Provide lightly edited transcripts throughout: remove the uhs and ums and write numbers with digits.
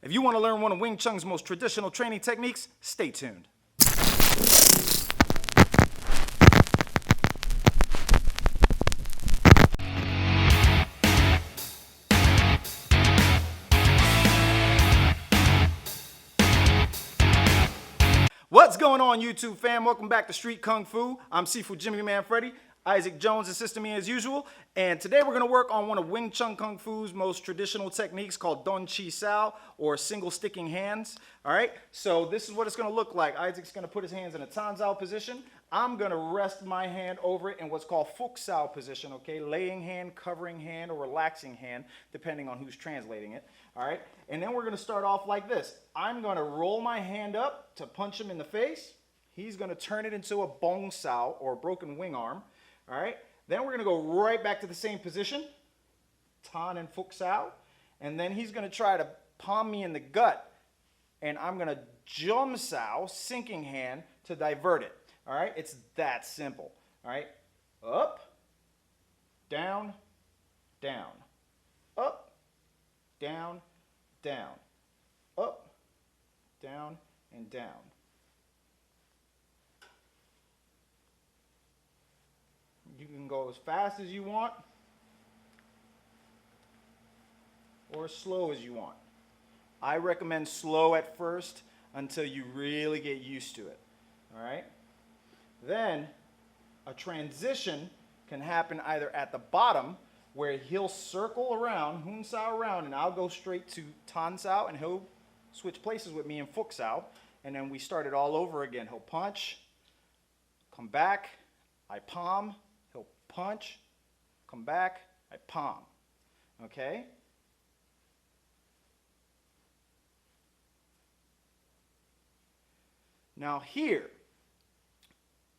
If you want to learn one of Wing Chun's most traditional training techniques, stay tuned. What's going on, YouTube fam? Welcome back to Street Kung Fu. I'm Sifu Manfredy. Isaac Jones assisting me as usual. And today we're going to work on one of Wing Chun Kung Fu's most traditional techniques called Don Chi Sau, or single sticking hands. All right, so this is what it's going to look like. Isaac's going to put his hands in a Tan Sao position. I'm going to rest my hand over it in what's called Fuk Sao position, okay? Laying hand, covering hand, or relaxing hand, depending on who's translating it. All right, and then we're going to start off like this. I'm going to roll my hand up to punch him in the face. He's going to turn it into a Bong Sao, or broken wing arm. All right, then we're going to go right back to the same position, Tan and Fuk Sao, and then he's going to try to palm me in the gut, and I'm going to Jum Sao, sinking hand, to divert it. All right, it's that simple. All right, up, down, down, up, down, down, up, down, and down. You can go as fast as you want or as slow as you want. I recommend slow at first until you really get used to it. All right? Then a transition can happen either at the bottom, where he'll circle around, Hun Sao around, and I'll go straight to Tan Sao, and he'll switch places with me in Fuk Sao, and then we start it all over again. He'll punch, come back, I palm, he'll punch, come back, I palm. Okay? Now here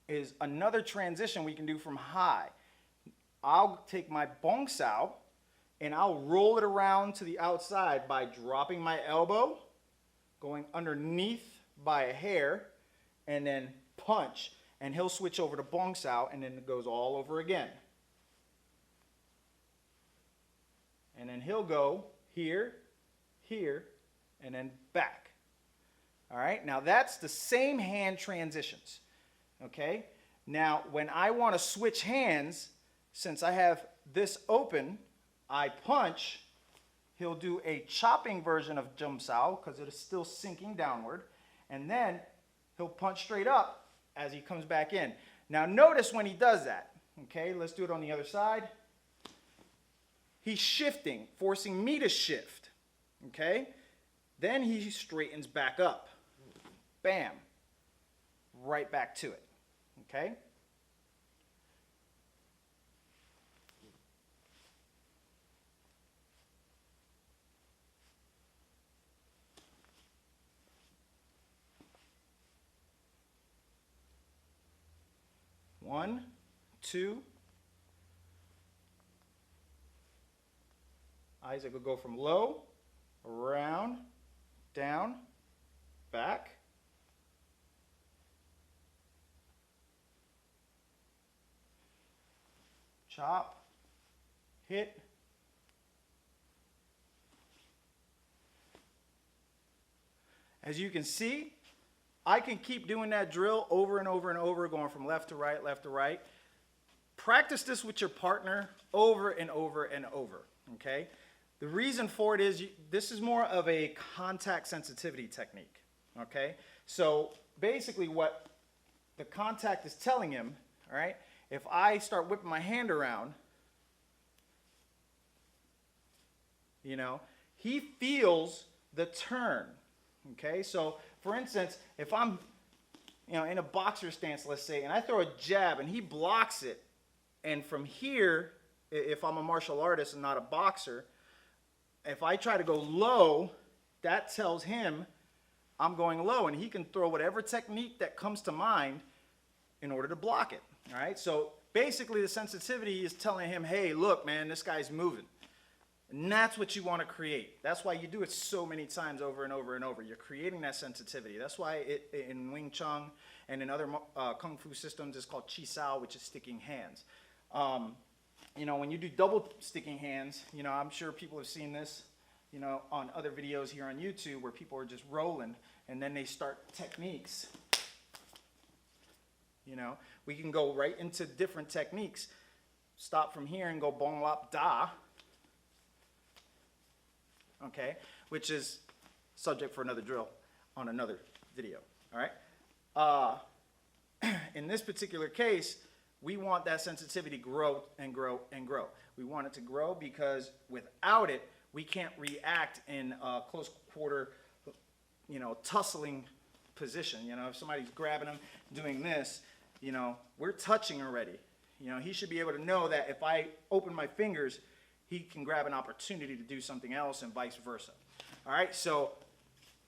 is another transition we can do from high. I'll take my Bong Sao and I'll roll it around to the outside by dropping my elbow, going underneath by a hair, and then punch. And he'll switch over to Bong Sao, and then it goes all over again. And then he'll go here, here, and then back. All right, now that's the same hand transitions. Okay, now when I want to switch hands, since I have this open, I punch. He'll do a chopping version of Jum Sao because it is still sinking downward. And then he'll punch straight up as he comes back in. Now notice when he does that. Okay, let's do it on the other side. He's shifting, forcing me to shift. Okay, then he straightens back up. Bam. Right back to it. Okay? One, two. Isaac will go from low, around, down, back. Chop, hit. As you can see, I can keep doing that drill over and over and over, going from left to right, left to right. Practice this with your partner over and over and over, okay? The reason for it is this is more of a contact sensitivity technique, okay? So basically what the contact is telling him, all right, if I start whipping my hand around, you know, he feels the turn, okay? So, for instance, if I'm, you know, in a boxer stance, let's say, and I throw a jab and he blocks it, and from here, if I'm a martial artist and not a boxer, if I try to go low, that tells him I'm going low, and he can throw whatever technique that comes to mind in order to block it. All right, so basically the sensitivity is telling him, hey, look, man, this guy's moving. And that's what you want to create. That's why you do it so many times over and over and over. You're creating that sensitivity. That's why in Wing Chun and in other Kung Fu systems, it's called Chi Sau, which is sticking hands. You know, when you do double sticking hands, you know, I'm sure people have seen this. you know, on other videos here on YouTube where people are just rolling and then they start techniques. You know, we can go right into different techniques. Stop from here and go Bong Lap Da. Okay, which is subject for another drill on another video. All right. In this particular case, we want that sensitivity grow and grow and grow. We want it to grow because without it, we can't react in a close quarter, you know, tussling position. You know, if somebody's grabbing him, doing this, you know, we're touching already. You know, he should be able to know that if I open my fingers, he can grab an opportunity to do something else and vice versa. All right, so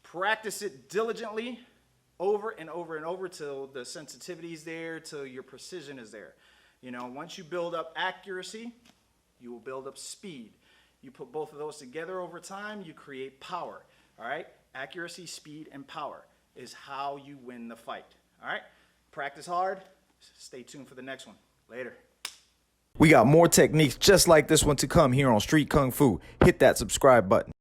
practice it diligently over and over and over till the sensitivity is there, till your precision is there. You know, once you build up accuracy, you will build up speed. You put both of those together over time, you create power. All right, accuracy, speed, and power is how you win the fight. All right, practice hard. Stay tuned for the next one. Later. We got more techniques just like this one to come here on Street Kung Fu. Hit that subscribe button.